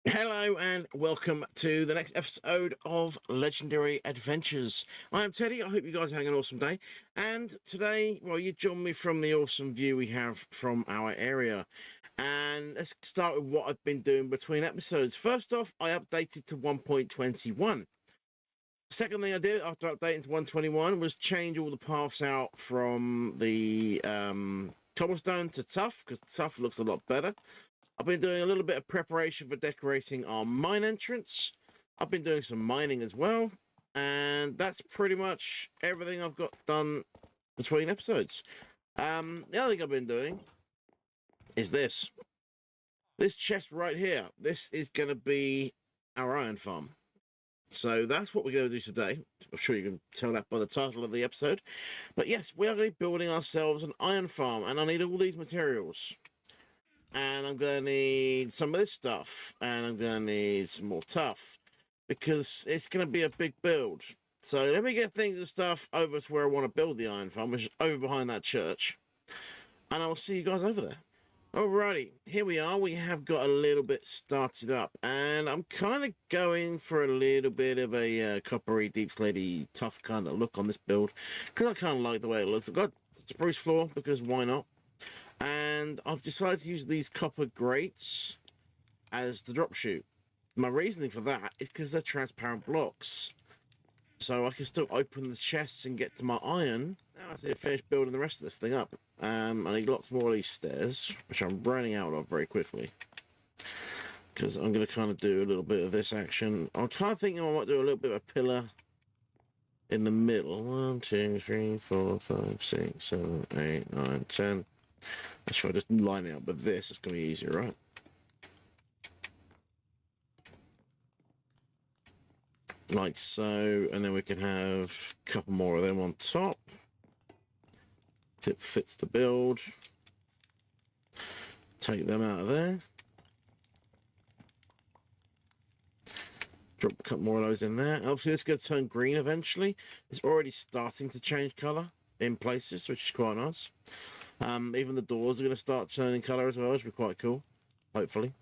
Hello and welcome to the next episode of Legendary Adventures. I am Teddy. I hope you guys are having an awesome day. And today, well, you join me from the awesome view we have from our area. And let's start with what I've been doing between episodes. First off, I updated to 1.21. Second thing I did after updating to 121 was change all the paths out from the cobblestone to tough, because tough looks a lot better. I've been doing a little bit of preparation for decorating our mine entrance. I've been doing some mining as well. And that's pretty much everything I've got done between episodes. The other thing I've been doing is this. This chest right here. This is going to be our iron farm. So that's what we're going to do today. I'm sure you can tell that by the title of the episode. But yes, we are going to be building ourselves an iron farm. And I need all these materials. And I'm going to need some of this stuff, and I'm going to need some more tough, because it's going to be a big build. So let me get things and stuff over to where I want to build the iron farm, which is over behind that church, and I'll see you guys over there. Alrighty, here we are. We have got a little bit started up, and I'm kind of going for a little bit of a coppery, deep slatey, tough kind of look on this build, because I kind of like the way it looks. I've got spruce floor, because why not? And I've decided to use these copper grates as the drop chute. My reasoning for that is because they're transparent blocks. So I can still open the chests and get to my iron. Now I need to finish building the rest of this thing up. I need lots more of these stairs, which I'm running out of very quickly. Because I'm going to kind of do a little bit of this action. I'm kind of thinking I might do a little bit of a pillar in the middle. 1, 2, 3, 4, 5, 6, 7, 8, 9, 10. If I just line it up with this, it's going to be easier, right? Like so, and then we can have a couple more of them on top. It fits the build. Take them out of there. Drop a couple more of those in there. Obviously, this is going to turn green eventually. It's already starting to change colour in places, which is quite nice. Even the doors are going to start turning colour as well, which will be quite cool, hopefully.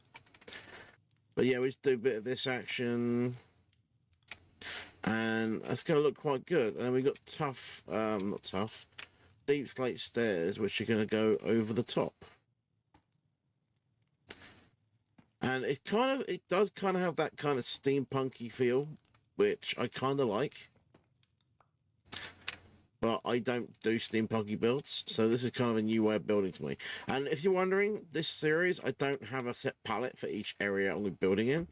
But yeah, we just do a bit of this action, and that's going to look quite good. And then we got tough, not tough, deep slate stairs, which are going to go over the top. And it does kind of have that kind of steampunky feel, which I kind of like. But I don't do steampunky builds, so this is kind of a new way of building to me. And if you're wondering, this series, I don't have a set palette for each area I'm building in.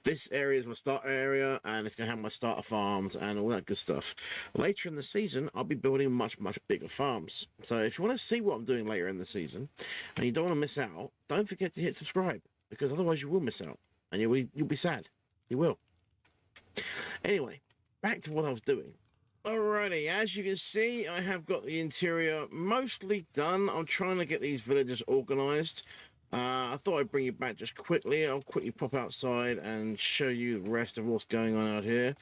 This area is my starter area, and it's going to have my starter farms and all that good stuff. Later in the season, I'll be building much, much bigger farms. So if you want to see what I'm doing later in the season, and you don't want to miss out, don't forget to hit subscribe, because otherwise you will miss out, and you'll be sad. You will. Anyway, back to what I was doing. Alrighty, as you can see, I have got the interior mostly done. I'm trying to get these villagers organized. I thought I'd bring you back just quickly. I'll quickly pop outside and show you the rest of what's going on out here.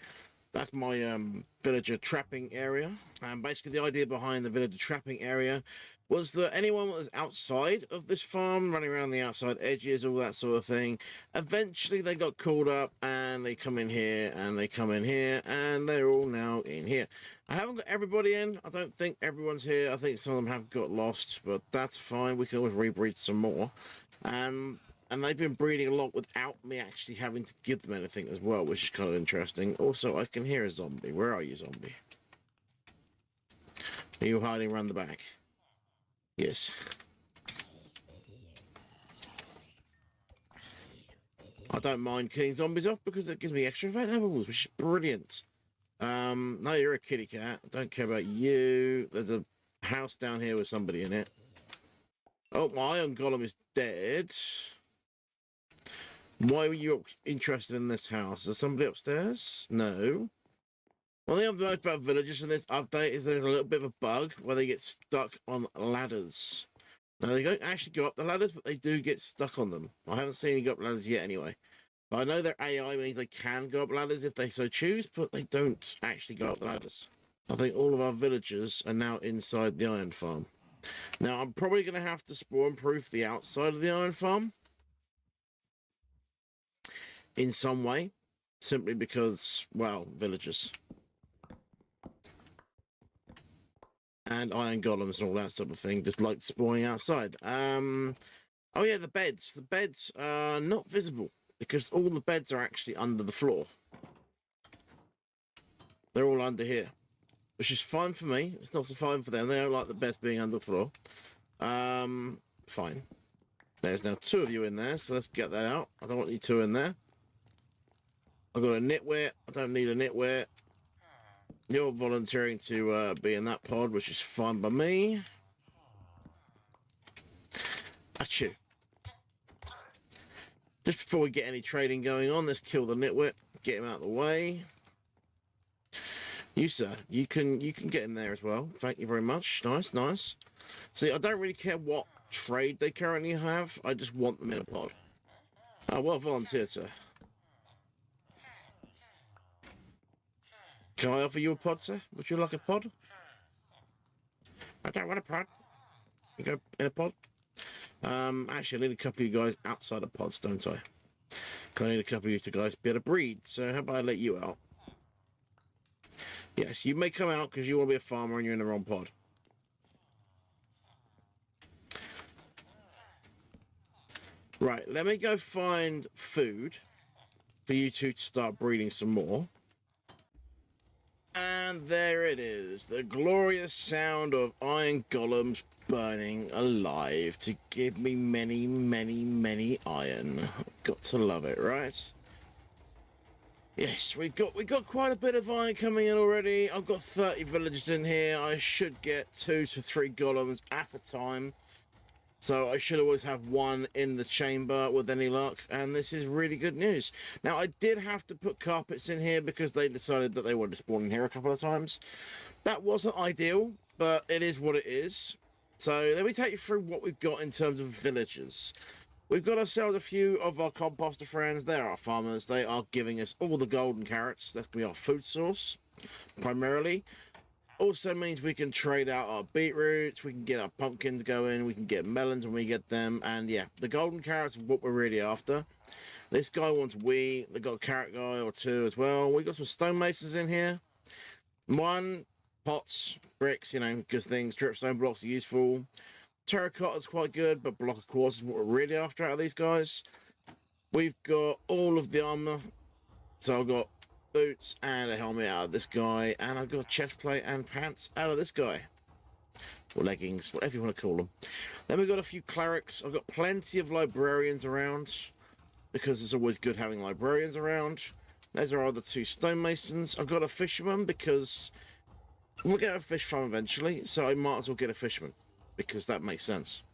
That's my villager trapping area. And basically the idea behind the villager trapping area was that anyone that was outside of this farm, running around the outside edges, all that sort of thing, eventually they got called up and they come in here and they come in here and they're all now in here. I haven't got everybody in. I don't think everyone's here. I think some of them have got lost, but that's fine. We can always rebreed some more. And they've been breeding a lot without me actually having to give them anything as well, which is kind of interesting. Also, I can hear a zombie. Where are you, zombie? Are you hiding around the back? Yes. I don't mind killing zombies off because it gives me extra vet levels, which is brilliant. No, you're a kitty cat. I don't care about you. There's a house down here with somebody in it. Oh, my iron golem is dead. Why were you interested in this house? Is there somebody upstairs? No. One thing I've noticed about villagers in this update is there's a little bit of a bug where they get stuck on ladders. Now, they don't actually go up the ladders, but they do get stuck on them. I haven't seen any go up ladders yet anyway. But I know their AI means they can go up ladders if they so choose, but they don't actually go up the ladders. I think all of our villagers are now inside the iron farm. Now, I'm probably going to have to spawn-proof the outside of the iron farm. in some way, simply because, well, villagers. And iron golems and all that sort of thing, just like spawning outside. Oh yeah, the beds. The beds are not visible because all the beds are actually under the floor. They're all under here, which is fine for me. It's not so fine for them. They don't like the beds being under the floor. Fine. There's now 2 of you in there, so let's get that out. I don't want you 2 in there. I've got a nitwit. I don't need a nitwit. You're volunteering to be in that pod, which is fine by me. That's you. Just before we get any trading going on, let's kill the nitwit. Get him out of the way. You, sir, you can get in there as well. Thank you very much. Nice, nice. See, I don't really care what trade they currently have. I just want them in a pod. Oh, well volunteered, sir. Can I offer you a pod, sir? Would you like a pod? I don't want a pod. You go in a pod? Actually, I need a couple of you guys outside of pods, don't I? I need a couple of you guys to be able to breed. So how about I let you out? Yes, you may come out because you want to be a farmer and you're in the wrong pod. Right, let me go find food for you two to start breeding some more. And there it is, the glorious sound of iron golems burning alive to give me many, many, many iron. Got to love it, right? Yes, we got quite a bit of iron coming in already. I've got 30 villagers in here. I should get 2 to 3 golems at a time. So I should always have 1 in the chamber with any luck, and this is really good news. Now, I did have to put carpets in here because they decided that they wanted to spawn in here a couple of times. That wasn't ideal, but it is what it is. So let me take you through what we've got in terms of villagers. We've got ourselves a few of our composter friends. They're our farmers. They are giving us all the golden carrots. That's going to be our food source, primarily. Also means we can trade out our beetroots, we can get our pumpkins going, we can get melons when we get them, and yeah, the golden carrots are what we're really after. This guy wants wheat, they got a carrot guy or 2 as well. We got some stonemasons in here. 1, pots, bricks, you know, good things. Dripstone blocks are useful. Terracotta's quite good, but block of quartz is what we're really after out of these guys. We've got all of the armor, so I've got boots and a helmet out of this guy, and I've got chest plate and pants out of this guy, or leggings, whatever you want to call them. Then we've got a few clerics. I've got plenty of librarians around because it's always good having librarians around. Those are our other 2 stonemasons. I've got a fisherman because we'll get a fish farm eventually, so I might as well get a fisherman because that makes sense.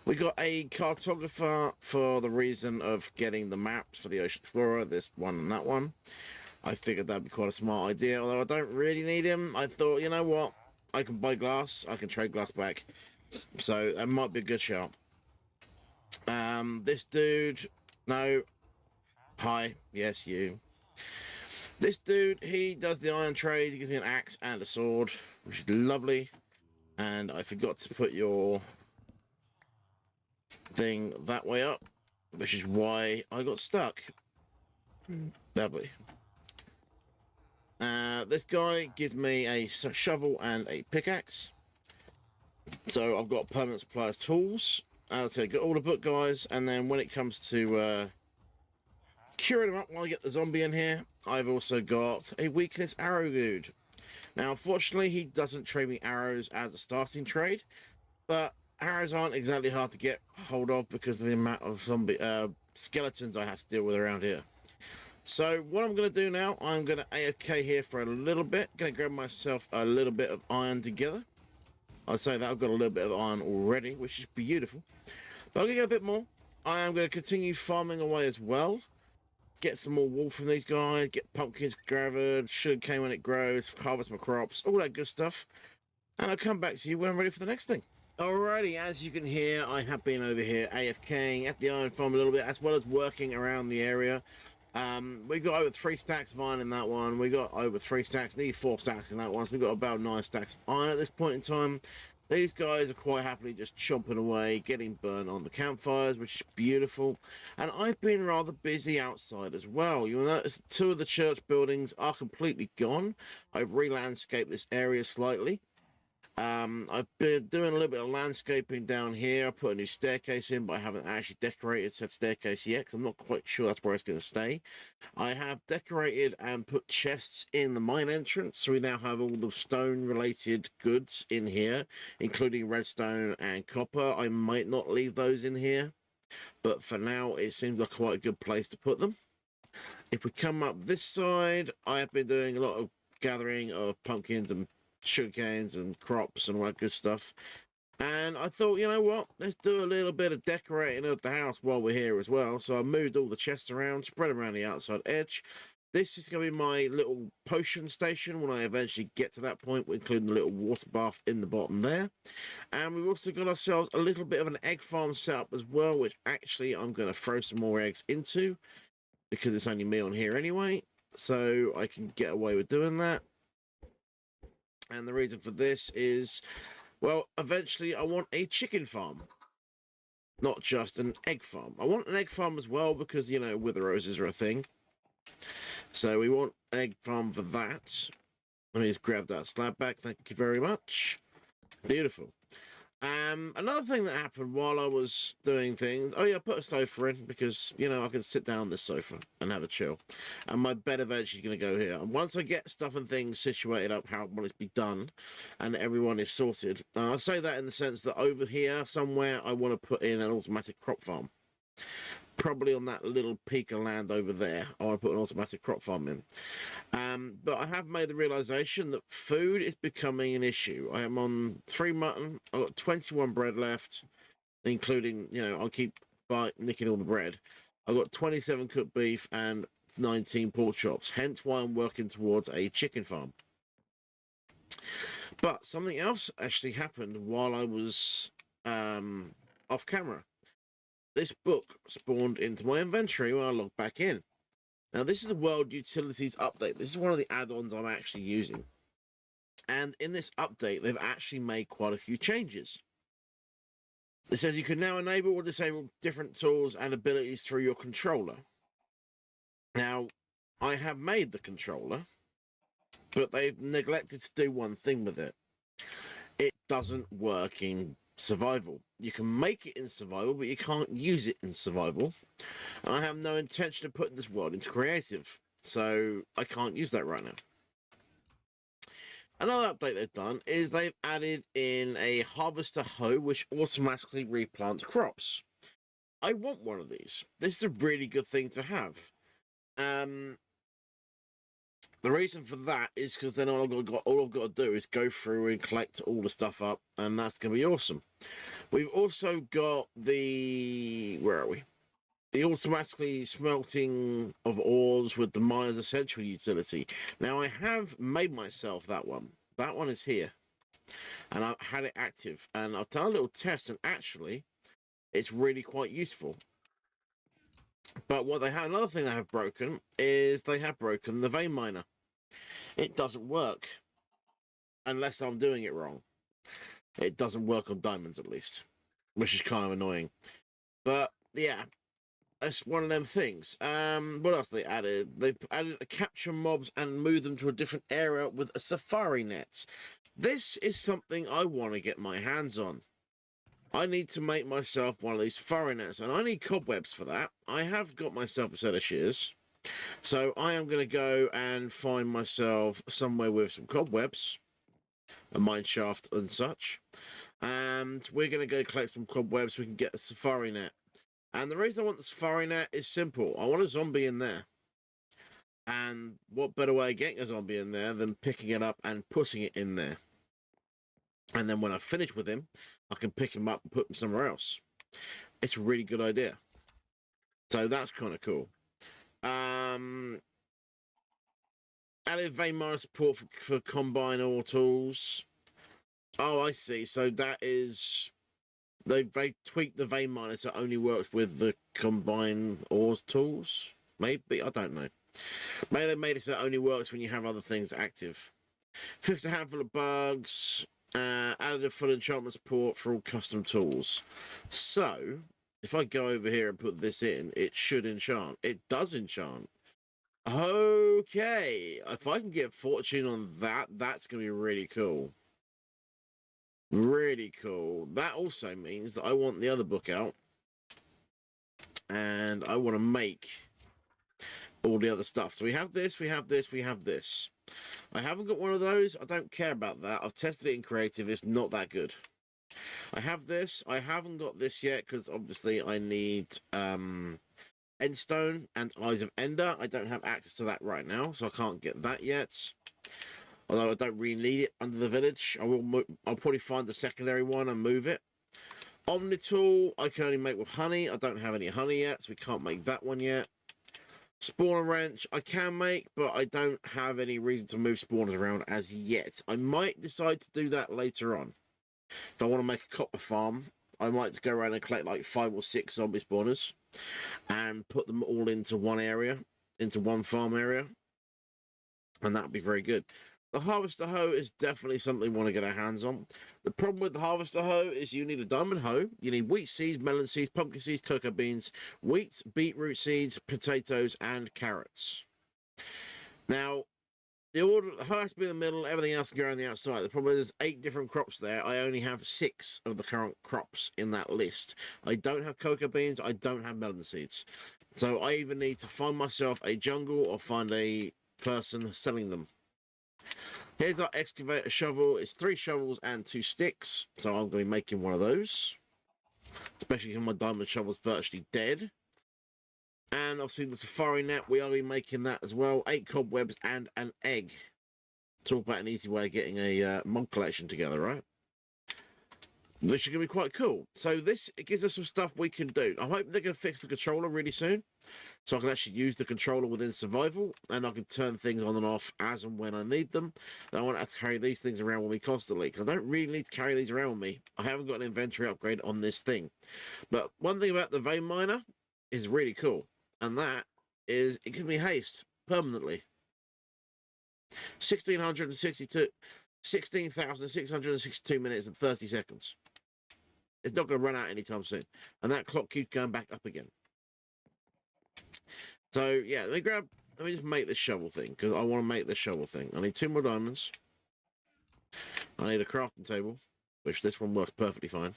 We got a cartographer for the reason of getting the maps for the Ocean Explorer, this one and that one. I figured that'd be quite a smart idea, although I don't really need him. I thought, you know what, I can buy glass, I can trade glass back, so that might be a good shout. This dude, no, hi, yes, you. This dude, he does the iron trade. He gives me an axe and a sword, which is lovely. And I forgot to put your thing that way up, which is why I got stuck. Lovely. This guy gives me a shovel and a pickaxe, so I've got permanent supply of tools. So I got all the book guys, and then when it comes to curing them up while I get the zombie in here, I've also got a weakness arrow dude. Now unfortunately he doesn't trade me arrows as a starting trade, but arrows aren't exactly hard to get hold of because of the amount of zombie skeletons I have to deal with around here. So what I'm going to do now, I'm going to AFK here for a little bit. Going to grab myself a little bit of iron together. I'd say that I've got a little bit of iron already, which is beautiful. But I'm going to get a bit more. I am going to continue farming away as well. Get some more wool from these guys. Get pumpkins gathered, sugar cane when it grows, harvest my crops, all that good stuff. And I'll come back to you when I'm ready for the next thing. Alrighty, as you can hear, I have been over here AFKing at the iron farm a little bit, as well as working around the area. We got over 3 stacks of iron in that one. We got over 3 stacks, nearly 4 stacks in that one. So we got about 9 stacks of iron at this point in time. These guys are quite happily just chomping away, getting burnt on the campfires, which is beautiful. And I've been rather busy outside as well. You'll notice two of the church buildings are completely gone. I've re-landscaped this area slightly. I've been doing a little bit of landscaping down here. I put a new staircase in, but I haven't actually decorated said staircase yet because I'm not quite sure that's where it's going to stay. I have decorated and put chests in the mine entrance, so we now have all the stone-related goods in here, including redstone and copper. I might not leave those in here, but for now, it seems like quite a good place to put them. If we come up this side, I have been doing a lot of gathering of pumpkins and sugar canes and crops and all that good stuff. And I thought, you know what, let's do a little bit of decorating of the house while we're here as well. So I moved all the chests around, spread them around the outside edge. This is going to be my little potion station when I eventually get to that point, including the little water bath in the bottom there. And we've also got ourselves a little bit of an egg farm set up as well, which actually I'm going to throw some more eggs into because it's only me on here anyway. So I can get away with doing that. And the reason for this is, well, eventually I want a chicken farm, not just an egg farm. I want an egg farm as well because, you know, wither roses are a thing. So we want an egg farm for that. Let me just grab that slab back. Thank you very much. Beautiful. Another thing that happened while I was doing things, oh yeah, I put a sofa in because, you know, I can sit down on this sofa and have a chill. And my bed eventually is going to go here. And once I get stuff and things situated up how I want it to be done and everyone is sorted, I say that in the sense that over here somewhere I want to put in an automatic crop farm. Probably on that little peak of land over there, I want to put an automatic crop farm in. But I have made the realization that food is becoming an issue. I am on 3 mutton. I've got 21 bread left, including, you know, I'll keep nicking all the bread. I've got 27 cooked beef and 19 pork chops, hence why I'm working towards a chicken farm. But something else actually happened while I was off camera. This book spawned into my inventory when I logged back in. Now, this is a World Utilities update. This is one of the add-ons I'm actually using. And in this update, they've actually made quite a few changes. It says you can now enable or disable different tools and abilities through your controller. Now, I have made the controller, but they've neglected to do one thing with it. It doesn't work in survival. You can make it in survival, but you can't use it in survival. And I have no intention of putting this world into creative, so I can't use that right now. Another update they've done is they've added in a harvester hoe which automatically replants crops. I want one of these. This is a really good thing to have. The reason for that is because then all I've got to do is go through and collect all the stuff up, and that's going to be awesome. We've also got the... where are we? The automatically smelting of ores with the Miner's Essential utility. Now, I have made myself that one. That one is here. And I've had it active. And I've done a little test, and actually, it's really quite useful. But what they have, another thing they have broken is they have broken the vein miner. It doesn't work unless I'm doing it wrong. It doesn't work on diamonds, at least, which is kind of annoying. But yeah, that's one of them things. What else they added? They've added a capture mobs and move them to a different area with a safari net. This is something I want to get my hands on. I need to make myself one of these safari nets, and I need cobwebs for that. I have got myself a set of shears. So I am going to go and find myself somewhere with some cobwebs, a mine shaft and such. And we're going to go collect some cobwebs so we can get a safari net. And the reason I want the safari net is simple. I want a zombie in there. And what better way of getting a zombie in there than picking it up and putting it in there? And then when I finish with him, I can pick him up and put him somewhere else. It's a really good idea. So that's kind of cool. Added vein miner support for combine ore tools. Oh, I see. So that is... They tweaked the vein miner so it only works with the combine ore tools? Maybe? I don't know. Maybe they made it so it only works when you have other things active. Fixed a handful of bugs. Added a full enchantment support for all custom tools. So, if I go over here and put this in, it should enchant. It does enchant. Okay, if I can get fortune on that, that's going to be really cool. Really cool. That also means that I want the other book out. And I want to make all the other stuff. So we have this, we have this, we have this. I haven't got one of those. I don't care about that. I've tested it in creative. It's not that good. I have this. I haven't got this yet because obviously I need Endstone and Eyes of Ender. I don't have access to that right now, so I can't get that yet. Although I don't really need it under the village. I'll probably find the secondary one and move it. Omnitool, I can only make with honey. I don't have any honey yet, so we can't make that one yet. Spawner wrench, I can make, but I don't have any reason to move spawners around as yet. I might decide to do that later on. If I want to make a copper farm, I might go around and collect like 5 or 6 zombie spawners and put them all into one area, into one farm area. And that would be very good. The harvester hoe is definitely something we want to get our hands on. The problem with the harvester hoe is you need a diamond hoe, you need wheat seeds, melon seeds, pumpkin seeds, cocoa beans, wheat, beetroot seeds, potatoes, and carrots. Now, the hoe has to be in the middle, everything else can go on the outside. The problem is there's 8 different crops there. I only have 6 of the current crops in that list. I don't have cocoa beans, I don't have melon seeds. So I either need to find myself a jungle or find a person selling them. Here's our excavator shovel. It's 3 shovels and 2 sticks. So I'm going to be making one of those. Especially when my diamond shovel's virtually dead. And obviously the safari net, we are going to be making that as well. 8 cobwebs and an egg. Talk about an easy way of getting a mod collection together, right? Which is going to be quite cool. So this, it gives us some stuff we can do. I'm hoping they're going to fix the controller really soon. So I can actually use the controller within survival. And I can turn things on and off as and when I need them. And I won't have to carry these things around with me constantly. Because I don't really need to carry these around with me. I haven't got an inventory upgrade on this thing. But one thing about the vein miner is really cool. And that is, it gives me haste permanently. 16,662 minutes and 30 seconds. It's not going to run out anytime soon. And that clock keeps going back up again. So, yeah, let me just make this shovel thing, because I want to make this shovel thing. I need 2 more diamonds. I need a crafting table, which this one works perfectly fine.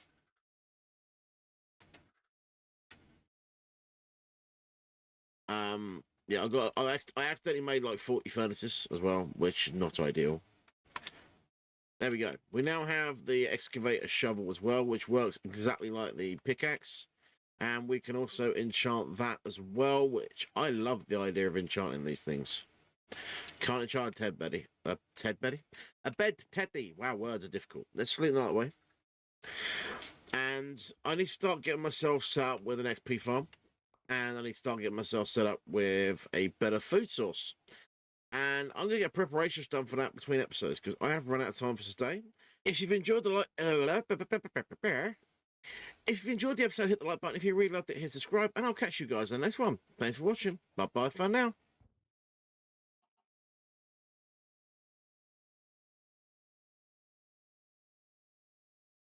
Yeah, I accidentally made like 40 furnaces as well, which is not ideal. There we go. We now have the excavator shovel as well, which works exactly like the pickaxe. And we can also enchant that as well, which I love the idea of enchanting these things. Can't enchant a Ted Betty. Ted Betty? A bed Teddy. Wow, words are difficult. Let's sleep the night away. And I need to start getting myself set up with an XP farm. And I need to start getting myself set up with a better food source. And I'm going to get preparations done for that between episodes, because I have run out of time for today. If you've enjoyed the episode, hit the like button. If you really loved it, hit subscribe, and I'll catch you guys in the next one. Thanks for watching. Bye-bye for now.